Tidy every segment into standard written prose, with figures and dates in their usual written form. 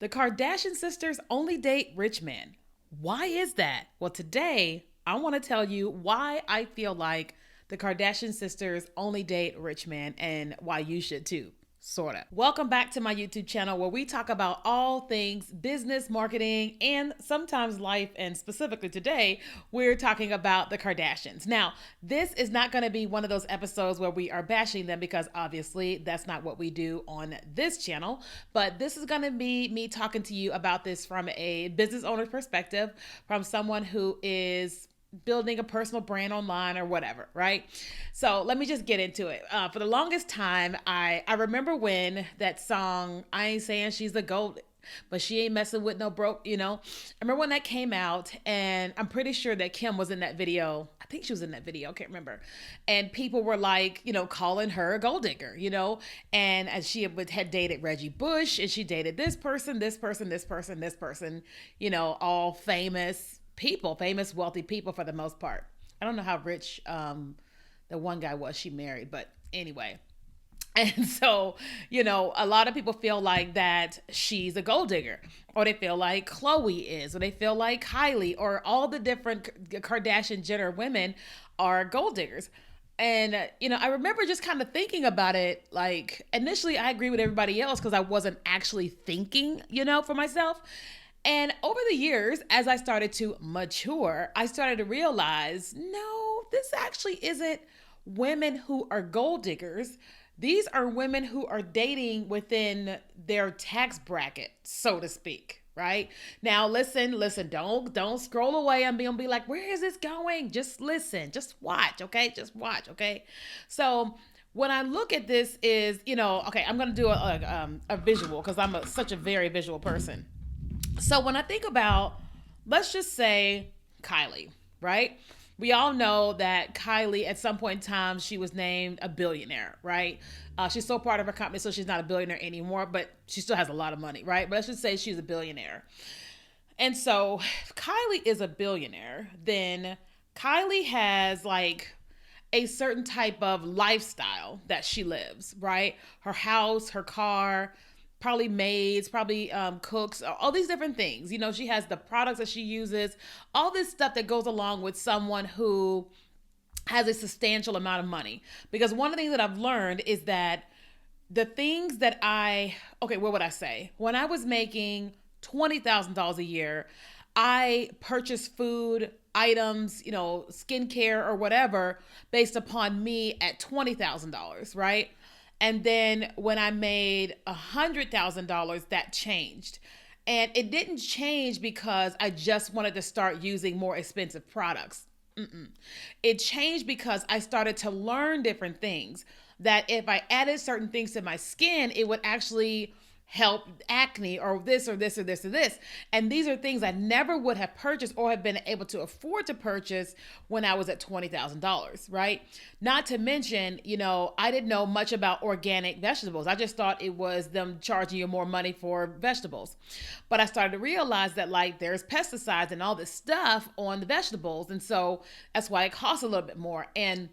The Kardashian sisters only date rich men. Why is that? Well, today I want to tell you why I feel like the Kardashian sisters only date rich men and why you should too. Sorta. Welcome back to my YouTube channel where we talk about all things business, marketing, and sometimes life. And specifically today, we're talking about the Kardashians. Now, this is not going to be one of those episodes where we are bashing them because obviously that's not what we do on this channel. But this is going to be me talking to you about this from a business owner's perspective, from someone who is building a personal brand online or whatever, right? So let me just get into it. For the longest time, I remember when that song, I ain't saying she's the GOAT, but she ain't messing with no broke, I remember when that came out, and I'm pretty sure that Kim was in that video. I think she was in that video. I can't remember. And people were like, calling her a gold digger, and as she had dated Reggie Bush, and she dated this person, this person, this person, this person, all famous people, famous, wealthy people for the most part. I don't know how rich the one guy was she married, but anyway. And so, a lot of people feel like that she's a gold digger, or they feel like Khloe is, or they feel like Kylie, or all the different Kardashian Jenner women are gold diggers. And, I remember just kind of thinking about it. Like, initially, I agree with everybody else because I wasn't actually thinking, for myself. And over the years, as I started to mature, I started to realize, no, this actually isn't women who are gold diggers. These are women who are dating within their tax bracket, so to speak, right? Now, listen, don't scroll away and be like, where is this going? Just listen, just watch, okay? Just watch, okay? So when I look at this is, okay, I'm going to do a visual because I'm such a very visual person. So when I think about, let's just say Kylie, right? We all know that Kylie, at some point in time, she was named a billionaire, right? She's still part of her company, so she's not a billionaire anymore, but she still has a lot of money, right? But let's just say she's a billionaire. And so if Kylie is a billionaire, then Kylie has like a certain type of lifestyle that she lives, right? Her house, her car, probably maids, probably cooks, all these different things. She has the products that she uses, all this stuff that goes along with someone who has a substantial amount of money. Because one of the things that I've learned is that the things that what would I say? When I was making $20,000 a year, I purchased food, items, skincare or whatever based upon me at $20,000, right? And then when I made $100,000, that changed. And it didn't change because I just wanted to start using more expensive products. It changed because I started to learn different things, that if I added certain things to my skin, it would actually help acne or this or this or this or this. And these are things I never would have purchased or have been able to afford to purchase when I was at $20,000, right? Not to mention, I didn't know much about organic vegetables. I just thought it was them charging you more money for vegetables. But I started to realize that like there's pesticides and all this stuff on the vegetables. And so that's why it costs a little bit more. And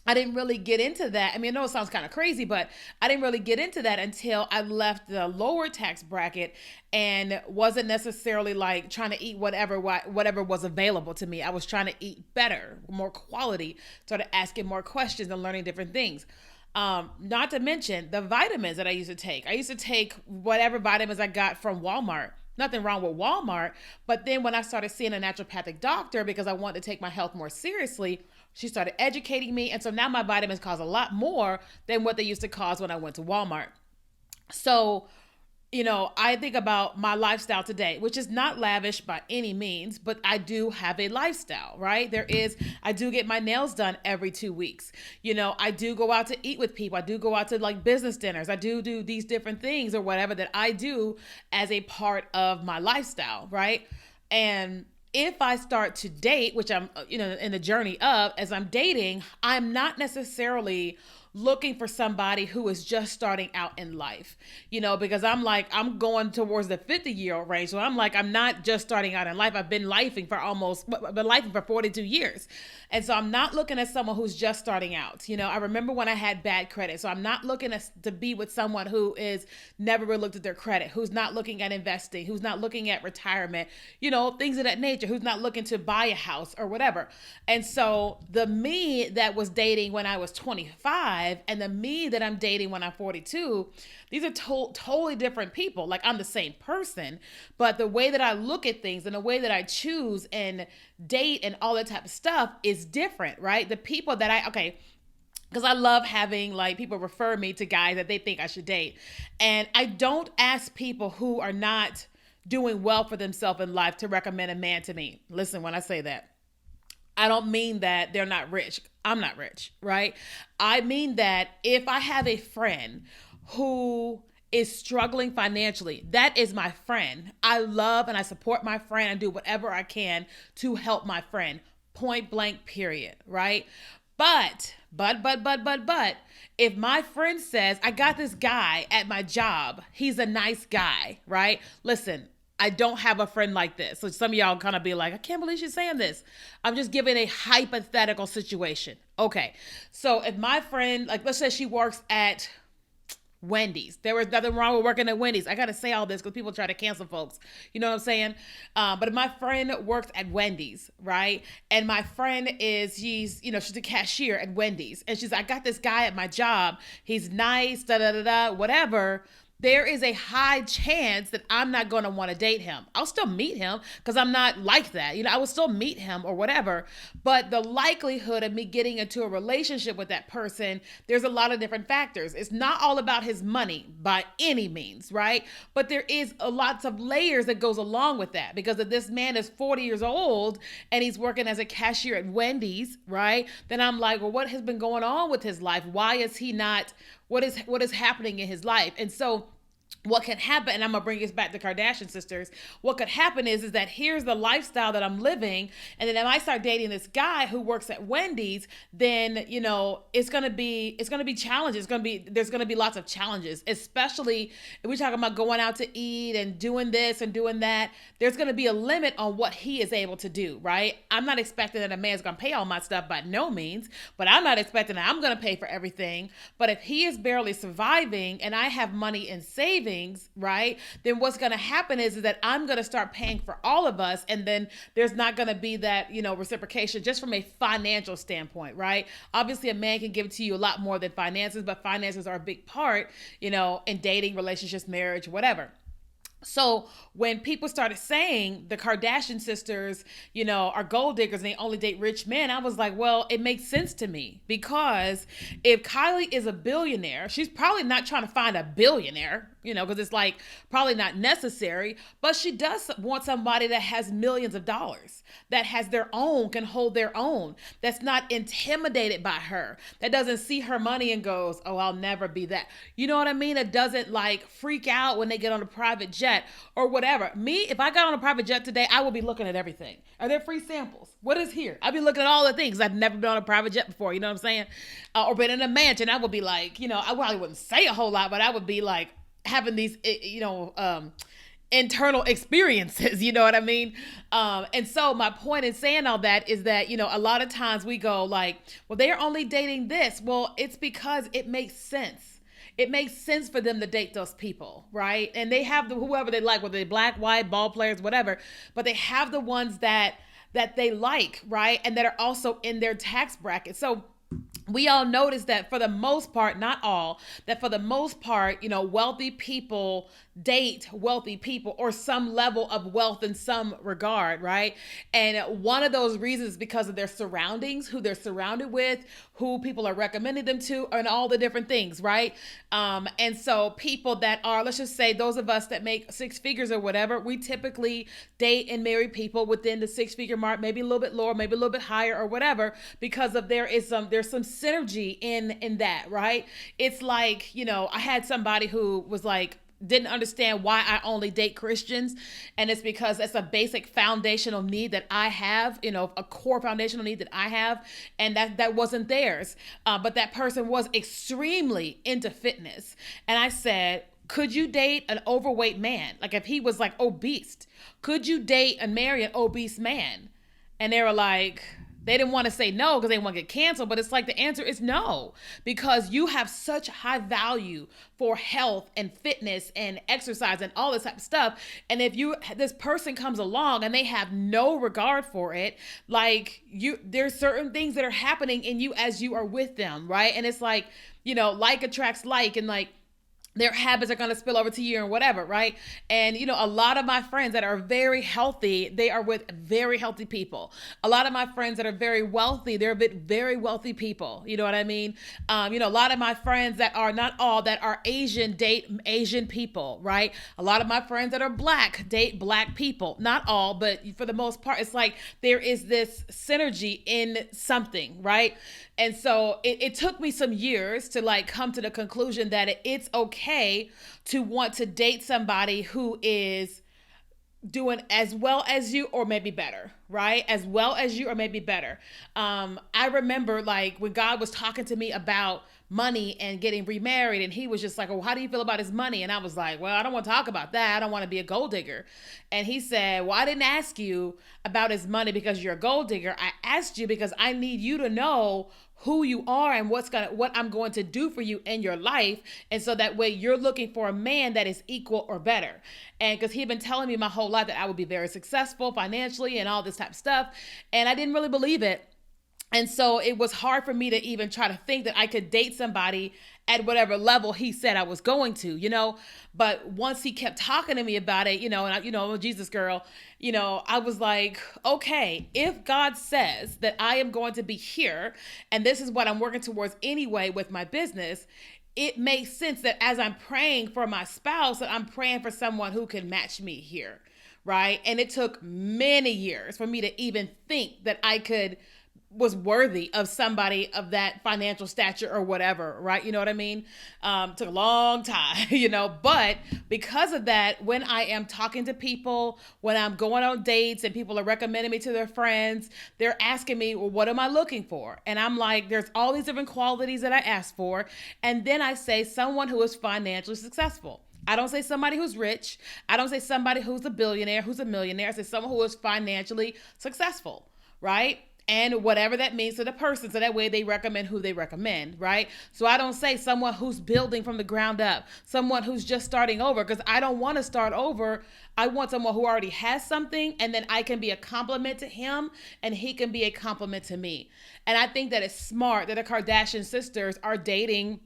I didn't really get into that. I mean, I know it sounds kind of crazy, but I didn't really get into that until I left the lower tax bracket and wasn't necessarily like trying to eat whatever was available to me. I was trying to eat better, more quality, started asking more questions and learning different things. Not to mention the vitamins that I used to take. I used to take whatever vitamins I got from Walmart. Nothing wrong with Walmart. But then when I started seeing a naturopathic doctor because I wanted to take my health more seriously, she started educating me. And so now my vitamins cost a lot more than what they used to cost when I went to Walmart. So, I think about my lifestyle today, which is not lavish by any means, but I do have a lifestyle, right? I do get my nails done every 2 weeks. I do go out to eat with people. I do go out to like business dinners. I do these different things or whatever that I do as a part of my lifestyle, right? And if I start to date, which I'm, in the journey of, as I'm dating, I'm not necessarily looking for somebody who is just starting out in life, because I'm going towards the 50-year-old range. So I'm like, I'm not just starting out in life. I've been lifing for 42 years. And so I'm not looking at someone who's just starting out. I remember when I had bad credit. So I'm not looking to be with someone who is never really looked at their credit, who's not looking at investing, who's not looking at retirement, things of that nature, who's not looking to buy a house or whatever. And so the me that was dating when I was 25 and the me that I'm dating when I'm 42, these are totally different people. Like, I'm the same person, but the way that I look at things and the way that I choose and date and all that type of stuff is different, right? The people that because I love having like people refer me to guys that they think I should date. And I don't ask people who are not doing well for themselves in life to recommend a man to me. Listen, when I say that, I don't mean that they're not rich. I'm not rich, right? I mean that if I have a friend who is struggling financially, that is my friend. I love and I support my friend and do whatever I can to help my friend. Point blank, period, right? But, if my friend says, I got this guy at my job, he's a nice guy, right? Listen, I don't have a friend like this. So some of y'all kind of be like, I can't believe she's saying this. I'm just giving a hypothetical situation. Okay. So if my friend, like, let's say she works at Wendy's. There was nothing wrong with working at Wendy's. I got to say all this because people try to cancel folks. You know what I'm saying? But if my friend works at Wendy's, right? And my friend she's a cashier at Wendy's. And she's, I got this guy at my job. He's nice, whatever. There is a high chance that I'm not going to want to date him. I'll still meet him because I'm not like that. I will still meet him or whatever. But the likelihood of me getting into a relationship with that person, there's a lot of different factors. It's not all about his money by any means, right? But there is lots of layers that goes along with that, because if this man is 40 years old and he's working as a cashier at Wendy's, right? Then I'm like, well, what has been going on with his life? Why is he not, what is happening in his life? And so what can happen, and I'm going to bring this back to Kardashian sisters, what could happen is that here's the lifestyle that I'm living, and then if I start dating this guy who works at Wendy's, then, it's going to be challenges. There's going to be lots of challenges, especially if we're talking about going out to eat and doing this and doing that. There's going to be a limit on what he is able to do, right? I'm not expecting that a man's going to pay all my stuff by no means, but I'm not expecting that I'm going to pay for everything. But if he is barely surviving and I have money in savings, right, then what's going to happen is that I'm going to start paying for all of us. And then there's not going to be that, reciprocation just from a financial standpoint, right? Obviously, a man can give to you a lot more than finances, but finances are a big part, in dating, relationships, marriage, whatever. So when people started saying the Kardashian sisters, are gold diggers and they only date rich men, I was like, well, it makes sense to me, because if Kylie is a billionaire, she's probably not trying to find a billionaire, because it's like probably not necessary, but she does want somebody that has millions of dollars, that has their own, can hold their own, that's not intimidated by her, that doesn't see her money and goes, oh, I'll never be that. You know what I mean? That doesn't like freak out when they get on a private jet or whatever. Me, if I got on a private jet today, I would be looking at everything. Are there free samples? What is here? I'd be looking at all the things. I've never been on a private jet before, you know what I'm saying? Or been in a mansion. I would be like, I probably wouldn't say a whole lot, but I would be like having these, internal experiences, you know what I mean? And so my point in saying all that is that, a lot of times we go like, well, they're only dating this. Well, it's because it makes sense. It makes sense for them to date those people, right? And they have whoever they like, whether they're black, white, ball players, whatever, but they have the ones that they like, right? And that are also in their tax bracket. So we all notice that for the most part, not all, that for the most part, wealthy people date wealthy people or some level of wealth in some regard, right? And one of those reasons is because of their surroundings, who they're surrounded with, who people are recommending them to, and all the different things, right? And so people that are, let's just say those of us that make six figures or whatever, we typically date and marry people within the six-figure mark, maybe a little bit lower, maybe a little bit higher or whatever, because of there's some synergy in that, right? It's like, I had somebody who was like, didn't understand why I only date Christians. And it's because it's a basic foundational need that I have, a core foundational need that I have. And that wasn't theirs. But that person was extremely into fitness. And I said, could you date an overweight man? Like if he was like obese, could you date and marry an obese man? And they were like, they didn't want to say no because they want to get canceled, but it's like the answer is no, because you have such high value for health and fitness and exercise and all this type of stuff. And if this person comes along and they have no regard for it, like there's certain things that are happening in you as you are with them, right? And it's like, like attracts like, and like, their habits are going to spill over to you and whatever, right? And, a lot of my friends that are very healthy, they are with very healthy people. A lot of my friends that are very wealthy, they're with very wealthy people. You know what I mean? A lot of my friends that are, not all, that are Asian, date Asian people, right? A lot of my friends that are Black date Black people. Not all, but for the most part, it's like there is this synergy in something, right? And so it took me some years to like come to the conclusion that it's okay to want to date somebody who is doing as well as you or maybe better, right? As well as you or maybe better. I remember like when God was talking to me about money and getting remarried, and he was just like, oh, how do you feel about his money? And I was like, well, I don't want to talk about that. I don't want to be a gold digger. And he said, well, I didn't ask you about his money because you're a gold digger. I asked you because I need you to know who you are and what I'm going to do for you in your life. And so that way you're looking for a man that is equal or better. And because he'd been telling me my whole life that I would be very successful financially and all this type of stuff. And I didn't really believe it. And so it was hard for me to even try to think that I could date somebody at whatever level he said I was going to, But once he kept talking to me about it, and I'm a Jesus girl, I was like, okay, if God says that I am going to be here and this is what I'm working towards anyway with my business, it makes sense that as I'm praying for my spouse, that I'm praying for someone who can match me here, right? And it took many years for me to even think that I was worthy of somebody of that financial stature or whatever, right? You know what I mean? Took a long time, but because of that, when I am talking to people, when I'm going on dates and people are recommending me to their friends, they're asking me, well, what am I looking for? And I'm like, there's all these different qualities that I ask for. And then I say someone who is financially successful. I don't say somebody who's rich. I don't say somebody who's a billionaire, who's a millionaire. I say someone who is financially successful, right? And whatever that means to the person. So that way they recommend who they recommend, right? So I don't say someone who's building from the ground up, someone who's just starting over, because I don't want to start over. I want someone who already has something, and then I can be a compliment to him and he can be a compliment to me. And I think that it's smart that the Kardashian sisters are dating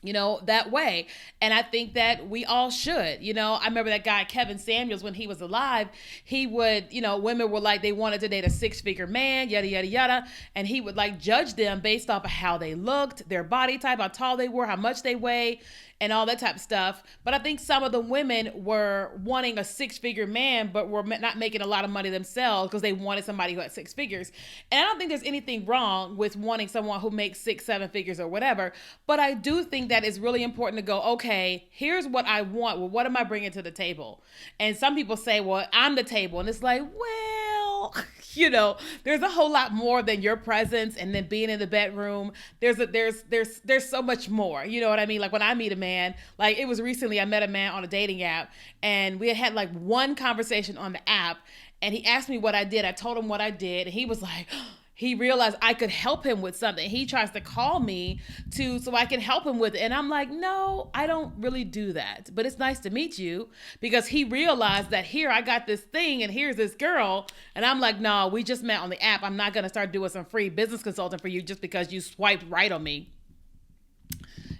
that way. And I think that we all should, I remember that guy, Kevin Samuels, when he was alive, he would, women were like, they wanted to date a 6-figure man, yada, yada, yada. And he would like judge them based off of how they looked, their body type, how tall they were, how much they weigh, and all that type of stuff. But I think some of the women were wanting a 6-figure man, but were not making a lot of money themselves because they wanted somebody who had 6 figures. And I don't think there's anything wrong with wanting someone who makes 6, 7 figures or whatever. But I do think that it's really important to go, okay, here's what I want. Well, what am I bringing to the table? And some people say, well, I'm the table. And it's like, well, there's a whole lot more than your presence and then being in the bedroom. There's so much more. You know what I mean? Like when I meet a man, like it was recently, I met a man on a dating app and we had like one conversation on the app and he asked me what I did. I told him what I did and he was like, he realized I could help him with something. He tries to call me so I can help him with it. And I'm like, no, I don't really do that. But it's nice to meet you, because he realized that here I got this thing and here's this girl. And I'm like, no, we just met on the app. I'm not going to start doing some free business consulting for you just because you swiped right on me.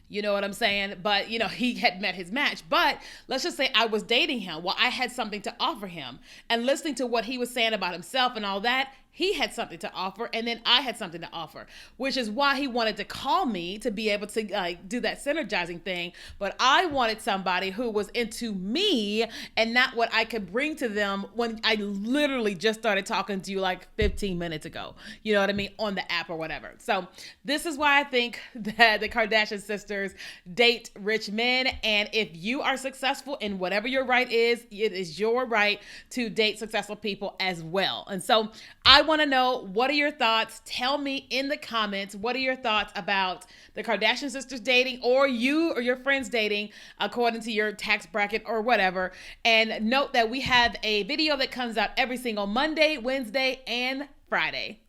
You know what I'm saying? But, he had met his match. But let's just say I was dating him. Well, I had something to offer him. And listening to what he was saying about himself and all that, he had something to offer, and then I had something to offer, which is why he wanted to call me to be able to do that synergizing thing. But I wanted somebody who was into me and not what I could bring to them when I literally just started talking to you like 15 minutes ago. You know what I mean? On the app or whatever. So this is why I think that the Kardashian sisters date rich men. And if you are successful in whatever your right is, it is your right to date successful people as well. And so I want to know, what are your thoughts? Tell me in the comments, what are your thoughts about the Kardashian sisters dating, or you or your friends dating according to your tax bracket or whatever. And note that we have a video that comes out every single Monday, Wednesday, and Friday.